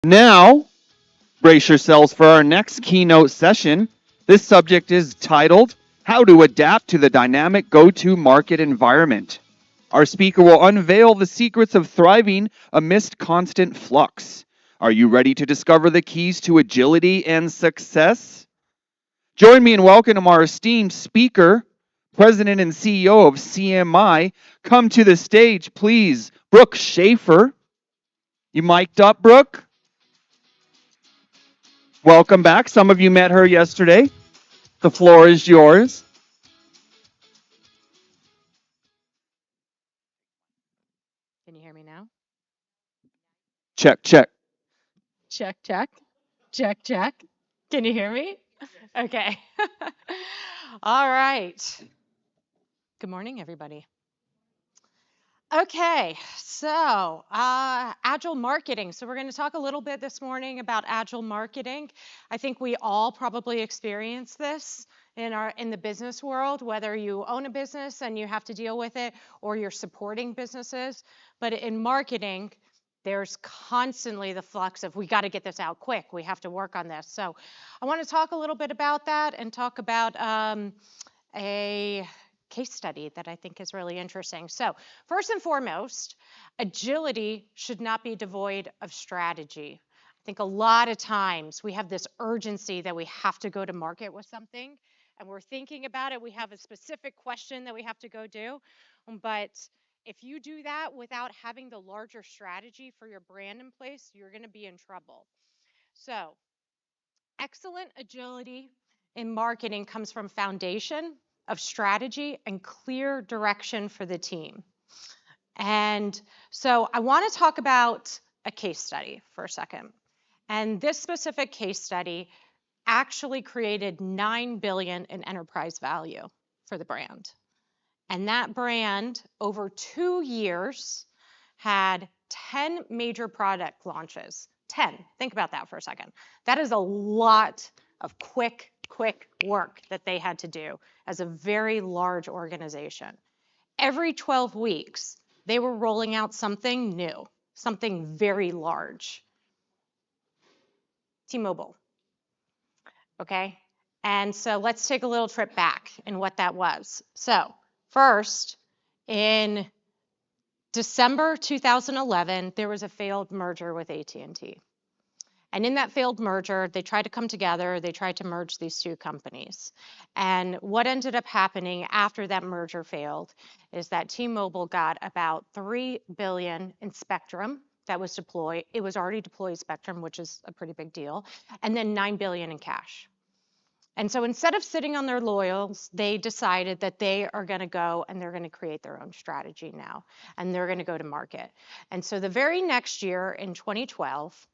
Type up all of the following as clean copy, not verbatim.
Now, brace yourselves for our next keynote session. This subject is titled, How to Adapt to the Dynamic Go-to-Market Environment. Our speaker will unveil the secrets of thriving amidst constant flux. Are you ready to discover the keys to agility and success? Join me in welcoming our esteemed speaker, President and CEO of CMI. Come to the stage, please, Brooke Shafer. You mic'd up, Brooke? Welcome back. Some of you met her yesterday. The floor is yours. Can you hear me now? Check, check. Check, check. Check, check. Can you hear me? Okay. All right. Good morning, everybody. Okay, so Agile Marketing. So we're going to talk a little bit this morning about Agile Marketing. I think we all probably experience this in the business world, whether you own a business and you have to deal with it or you're supporting businesses. But in marketing, there's constantly the flux of we got to get this out quick. We have to work on this. So I want to talk a little bit about that and talk about a case study that I think is really interesting. So first and foremost, agility should not be devoid of strategy. I think a lot of times we have this urgency that we have to go to market with something and we're thinking about it. We have a specific question that we have to go do. But if you do that without having the larger strategy for your brand in place, you're going to be in trouble. So excellent agility in marketing comes from foundation of strategy and clear direction for the team. And so I want to talk about a case study for a second. And this specific case study actually created $9 billion in enterprise value for the brand. And that brand, over 2 years, had 10 major product launches. 10. Think about that for a second. That is a lot of quick work that they had to do as a very large organization. Every 12 weeks, they were rolling out something new, something very large. T-Mobile. Okay? And so let's take a little trip back in what that was. So first, in December 2011, there was a failed merger with AT&T. And in that failed merger, they tried to come together. They tried to merge these two companies. And what ended up happening after that merger failed is that T-Mobile got about $3 billion in spectrum that was deployed. It was already deployed spectrum, which is a pretty big deal, and then $9 billion in cash. And so instead of sitting on their laurels, they decided that they are going to go and they're going to create their own strategy now, and they're going to go to market. And so the very next year in 2012,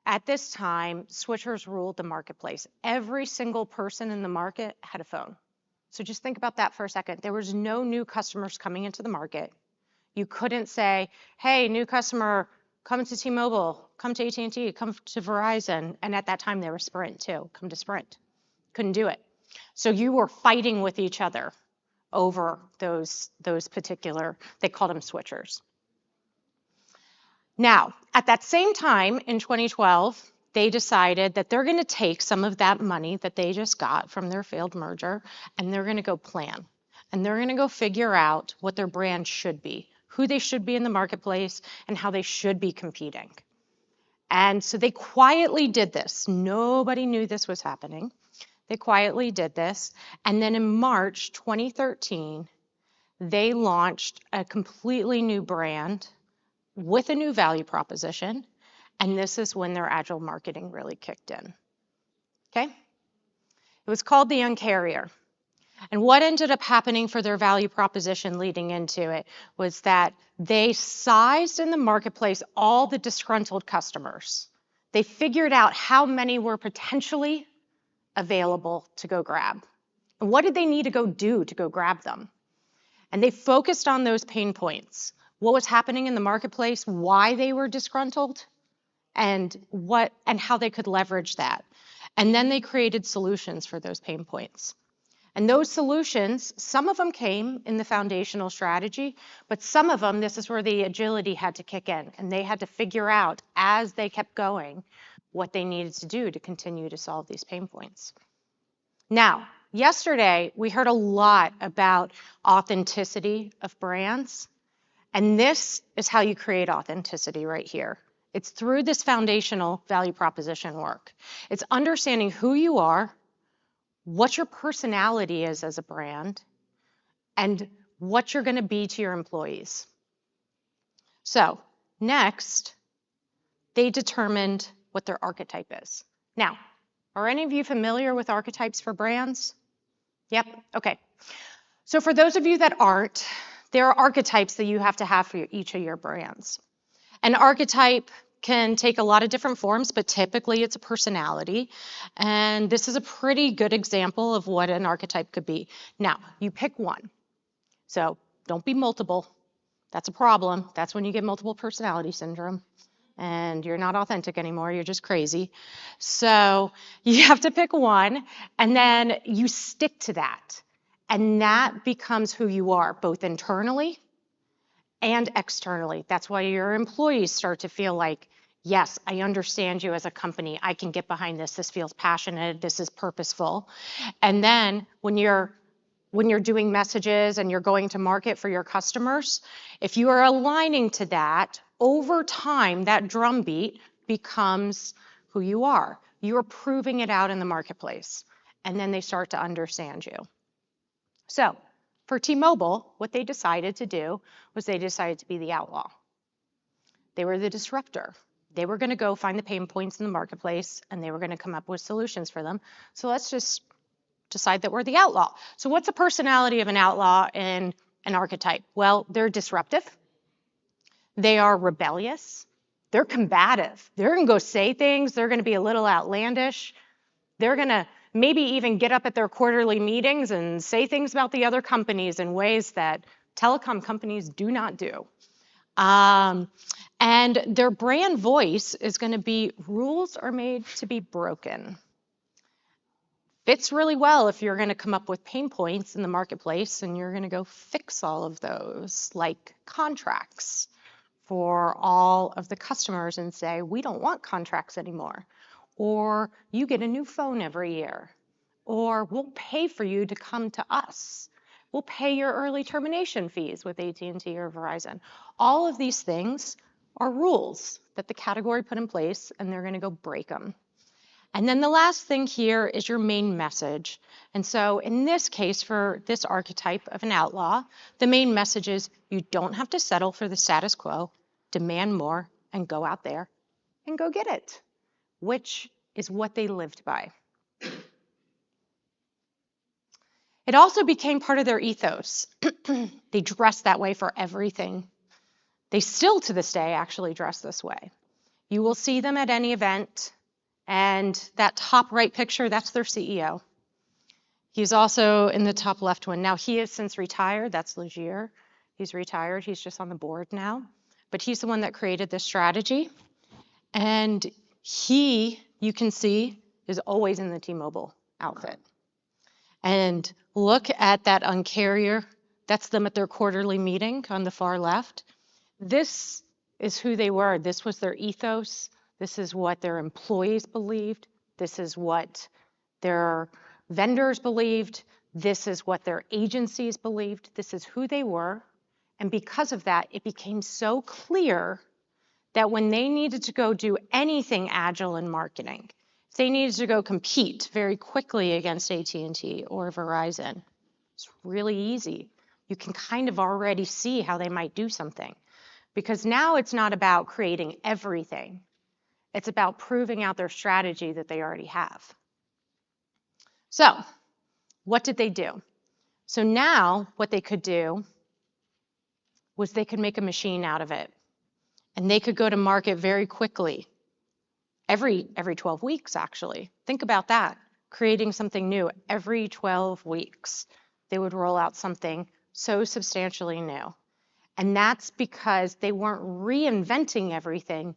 at this time, switchers ruled the marketplace. Every single person in the market had a phone. So just think about that for a second. There was no new customers coming into the market. You couldn't say, hey, new customer, come to T-Mobile, come to AT&T, come to Verizon. And at that time, they were Sprint too. Come to Sprint. Couldn't do it. So you were fighting with each other over those particular, they called them switchers. Now, at that same time in 2012, they decided that they're going to take some of that money that they just got from their failed merger and they're going to go plan. And they're going to go figure out what their brand should be, who they should be in the marketplace, and how they should be competing. And so they quietly did this. Nobody knew this was happening. They quietly did this. And then in March 2013, they launched a completely new brand with a new value proposition, and this is when their agile marketing really kicked in. Okay? It was called the Uncarrier. And what ended up happening for their value proposition leading into it was that they sized in the marketplace all the disgruntled customers. They figured out how many were potentially available to go grab. And what did they need to go do to go grab them? And they focused on those pain points. What was happening in the marketplace, why they were disgruntled, and how they could leverage that. And then they created solutions for those pain points. And those solutions, some of them came in the foundational strategy, but some of them, this is where the agility had to kick in, and they had to figure out as they kept going what they needed to do to continue to solve these pain points. Now, yesterday, we heard a lot about authenticity of brands, and this is how you create authenticity right here. It's through this foundational value proposition work. It's understanding who you are, what your personality is as a brand, and what you're going to be to your employees. So next, they determined what their archetype is. Now, are any of you familiar with archetypes for brands? Yep, okay. So for those of you that aren't, there are archetypes that you have to have for each of your brands. An archetype can take a lot of different forms, but typically it's a personality. And this is a pretty good example of what an archetype could be. Now, you pick one. So don't be multiple. That's a problem. That's when you get multiple personality syndrome. And you're not authentic anymore, you're just crazy. So you have to pick one, and then you stick to that. And that becomes who you are, both internally and externally. That's why your employees start to feel like, yes, I understand you as a company. I can get behind this. This feels passionate. This is purposeful. And then when you're doing messages and you're going to market for your customers, if you are aligning to that, over time, that drumbeat becomes who you are. You're proving it out in the marketplace, and then they start to understand you. So for T-Mobile, what they decided to do was they decided to be the outlaw. They were the disruptor. They were going to go find the pain points in the marketplace, and they were going to come up with solutions for them. So let's just decide that we're the outlaw. So what's the personality of an outlaw in an archetype? Well, they're disruptive. They are rebellious. They're combative. They're going to go say things. They're going to be a little outlandish. They're going to maybe even get up at their quarterly meetings and say things about the other companies in ways that telecom companies do not do. And their brand voice is going to be, rules are made to be broken. Fits really well if you're going to come up with pain points in the marketplace and you're going to go fix all of those, like contracts for all of the customers and say, we don't want contracts anymore. Or you get a new phone every year. Or we'll pay for you to come to us. We'll pay your early termination fees with AT&T or Verizon. All of these things are rules that the category put in place, and they're going to go break them. And then the last thing here is your main message. And so in this case, for this archetype of an outlaw, the main message is you don't have to settle for the status quo, demand more, and go out there and go get it, which is what they lived by. It also became part of their ethos. They dressed that way for everything. They still to this day actually dress this way. You will see them at any event. And that top right picture, that's their CEO. He's also in the top left one. Now, he has since retired. That's Legier. He's retired. He's just on the board now. But he's the one that created this strategy. And he, you can see, is always in the T-Mobile outfit. And look at that Un-carrier. That's them at their quarterly meeting on the far left. This is who they were. This was their ethos. This is what their employees believed. This is what their vendors believed. This is what their agencies believed. This is who they were. And because of that, it became so clear that when they needed to go do anything agile in marketing, if they needed to go compete very quickly against AT&T or Verizon, it's really easy. You can kind of already see how they might do something. Because now it's not about creating everything. It's about proving out their strategy that they already have. So, what did they do? So now what they could do was they could make a machine out of it. And they could go to market very quickly. Every 12 weeks, actually. Think about that. Creating something new every 12 weeks. They would roll out something so substantially new. And that's because they weren't reinventing everything.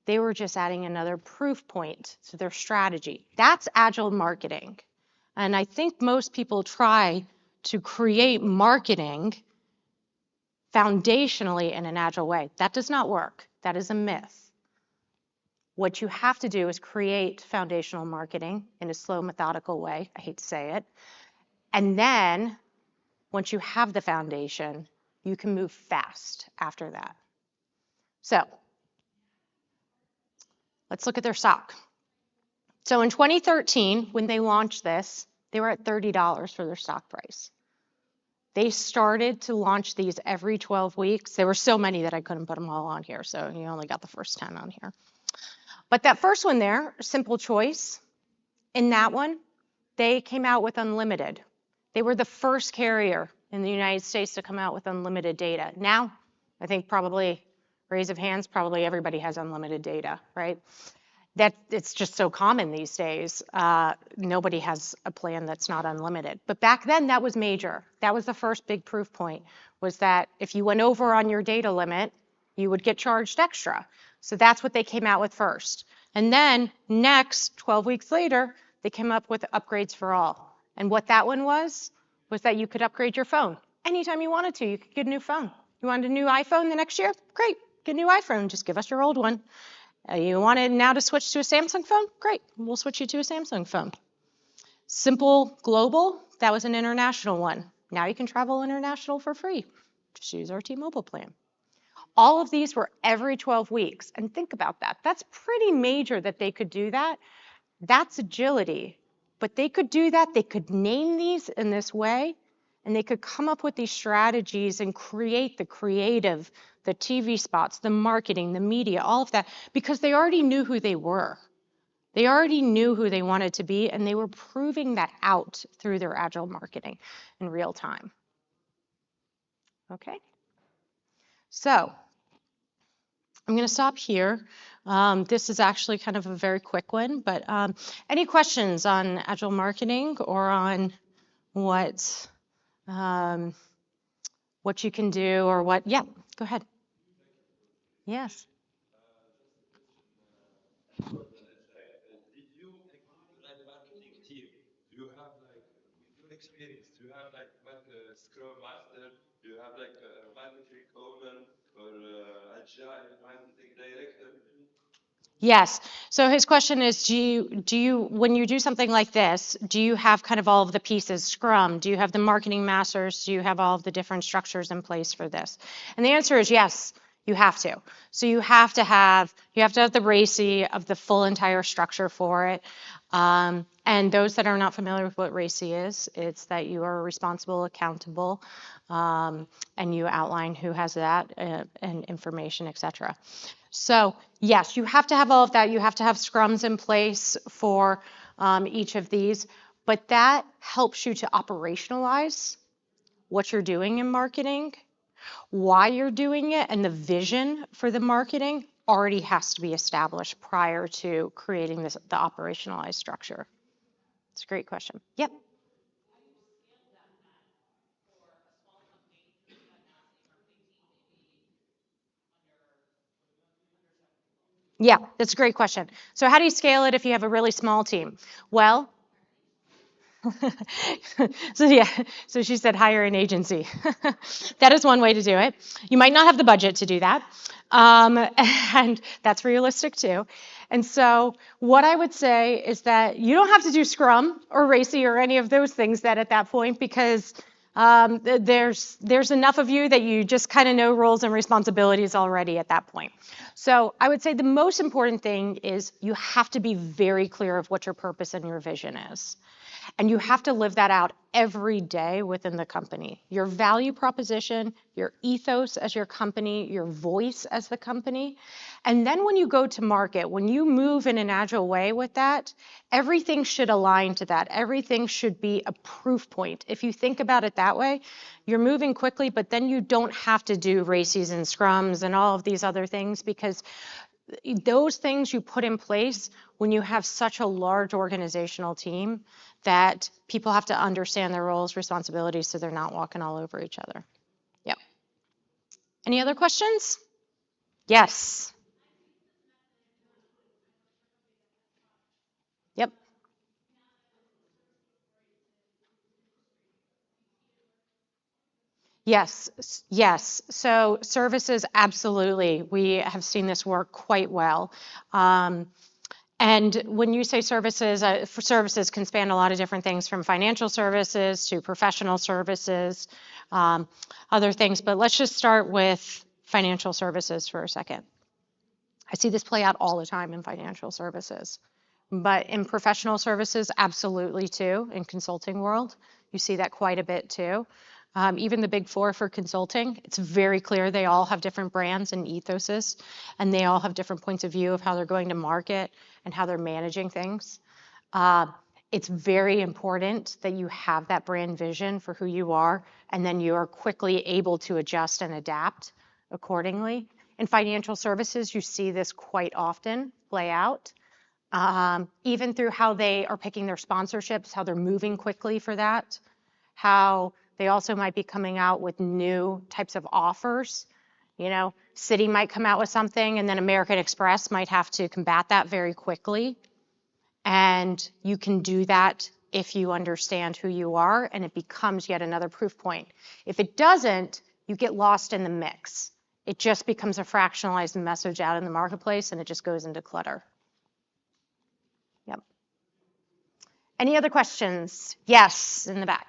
They were just adding another proof point to their strategy. That's agile marketing. And I think most people try to create marketing foundationally in an agile way. That does not work. That is a myth. What you have to do is create foundational marketing in a slow, methodical way. I hate to say it. And then once you have the foundation, you can move fast after that. So let's look at their stock. So in 2013, when they launched this, they were at $30 for their stock price. They started to launch these every 12 weeks. There were so many that I couldn't put them all on here, so you only got the first 10 on here. But that first one there, Simple Choice, in that one, they came out with unlimited. They were the first carrier in the United States to come out with unlimited data. Now, I think probably, raise of hands, probably everybody has unlimited data, right? That it's just so common these days. Nobody has a plan that's not unlimited. But back then, that was major. That was the first big proof point, was that if you went over on your data limit, you would get charged extra. So that's what they came out with first. And then next, 12 weeks later, they came up with upgrades for all. And what that one was that you could upgrade your phone. Anytime you wanted to, you could get a new phone. You wanted a new iPhone the next year? Great, get a new iPhone, just give us your old one. You wanted now to switch to a Samsung phone? Great, we'll switch you to a Samsung phone. Simple Global, that was an international one. Now you can travel international for free. Just use our T-Mobile plan. All of these were every 12 weeks. And think about that. That's pretty major that they could do that. That's agility. But they could do that. They could name these in this way. And they could come up with these strategies and create the creative, the TV spots, the marketing, the media, all of that, because they already knew who they were. They already knew who they wanted to be, and they were proving that out through their agile marketing in real time. Okay? So I'm going to stop here. This is actually kind of a very quick one, but any questions on agile marketing or on what you can do or what? Yeah, go ahead. Yes. Yes. So his question is, do you, when you do something like this, do you have kind of all of the pieces, Scrum? Do you have the marketing masters? Do you have all of the different structures in place for this? And the answer is yes, you have to. So you have to have the RACI of the full entire structure for it. And those that are not familiar with what RACI is, it's that you are responsible, accountable, and you outline who has that and information, etc. So yes, you have to have all of that. You have to have scrums in place for each of these, but that helps you to operationalize what you're doing in marketing, why you're doing it, and the vision for the marketing already has to be established prior to creating the operationalized structure. It's a great question. Yep. Yeah, that's a great question. So how do you scale it if you have a really small team? Well, so she said hire an agency. That is one way to do it. You might not have the budget to do that, and that's realistic too. And so what I would say is that you don't have to do Scrum or RACI or any of those things at that point, because there's enough of you that you just kind of know roles and responsibilities already at that point. So I would say the most important thing is you have to be very clear of what your purpose and your vision is. And you have to live that out every day within the company. Your value proposition, your ethos as your company, your voice as the company. And then when you go to market, when you move in an agile way with that, everything should align to that. Everything should be a proof point. If you think about it that way, you're moving quickly, but then you don't have to do RACIs and Scrums and all of these other things, because those things you put in place when you have such a large organizational team that people have to understand their roles, responsibilities, so they're not walking all over each other. Yep. Any other questions? Yes. Yep. Yes. So services, absolutely. We have seen this work quite well. And when you say services, for services can span a lot of different things from financial services to professional services, other things. But let's just start with financial services for a second. I see this play out all the time in financial services, but in professional services, absolutely too. In consulting world, you see that quite a bit too. Even the big four for consulting, it's very clear they all have different brands and ethoses, and they all have different points of view of how they're going to market and how they're managing things. It's very important that you have that brand vision for who you are, and then you are quickly able to adjust and adapt accordingly. In financial services, you see this quite often play out, even through how they are picking their sponsorships, how they're moving quickly for that, how they also might be coming out with new types of offers. You know, Citi might come out with something, and then American Express might have to combat that very quickly. And you can do that if you understand who you are, and it becomes yet another proof point. If it doesn't, you get lost in the mix. It just becomes a fractionalized message out in the marketplace, and it just goes into clutter. Yep. Any other questions? Yes, in the back.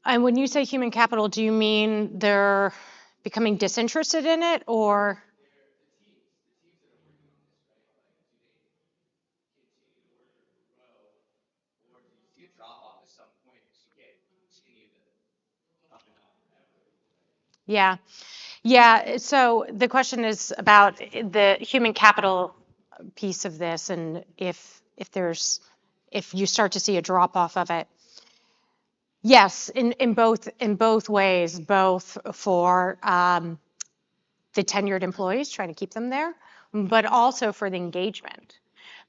And when you say human capital, do you mean they're becoming disinterested in it, or? Yeah. Yeah. So the question is about the human capital piece of this, and if you start to see a drop off of it. Yes, in both ways, both for the tenured employees, trying to keep them there, but also for the engagement.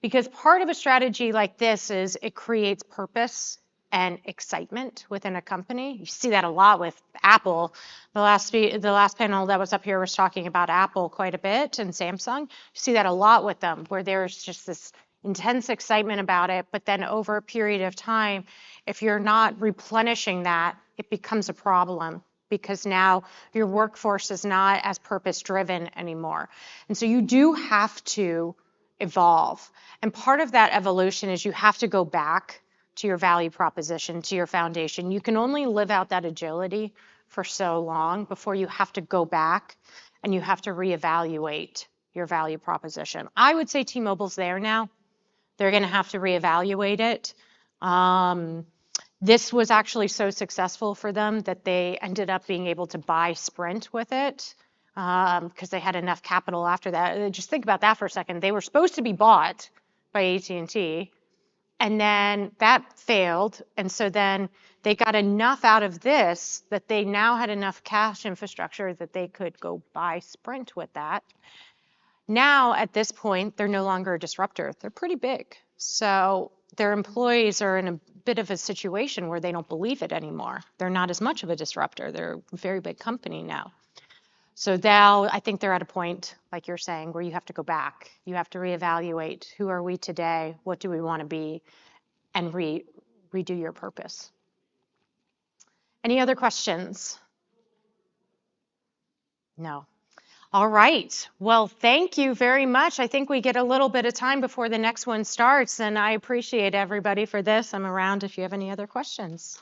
Because part of a strategy like this is it creates purpose and excitement within a company. You see that a lot with Apple. The last panel that was up here was talking about Apple quite a bit, and Samsung. You see that a lot with them, where there's just this intense excitement about it, but then over a period of time, if you're not replenishing that, it becomes a problem, because now your workforce is not as purpose driven anymore. And so you do have to evolve. And part of that evolution is you have to go back to your value proposition, to your foundation. You can only live out that agility for so long before you have to go back and you have to reevaluate your value proposition. I would say T-Mobile's there now. They're going to have to reevaluate it. This was actually so successful for them that they ended up being able to buy Sprint with it, because they had enough capital after that. Just think about that for a second. They were supposed to be bought by AT&T, and then that failed. And so then they got enough out of this that they now had enough cash infrastructure that they could go buy Sprint with that. Now, at this point, they're no longer a disruptor. They're pretty big. So their employees are in a bit of a situation where they don't believe it anymore. They're not as much of a disruptor. They're a very big company now. So now I think they're at a point, like you're saying, where you have to go back. You have to reevaluate, who are we today? What do we want to be? And redo your purpose. Any other questions? No. All right. Well, thank you very much. I think we get a little bit of time before the next one starts, and I appreciate everybody for this. I'm around if you have any other questions.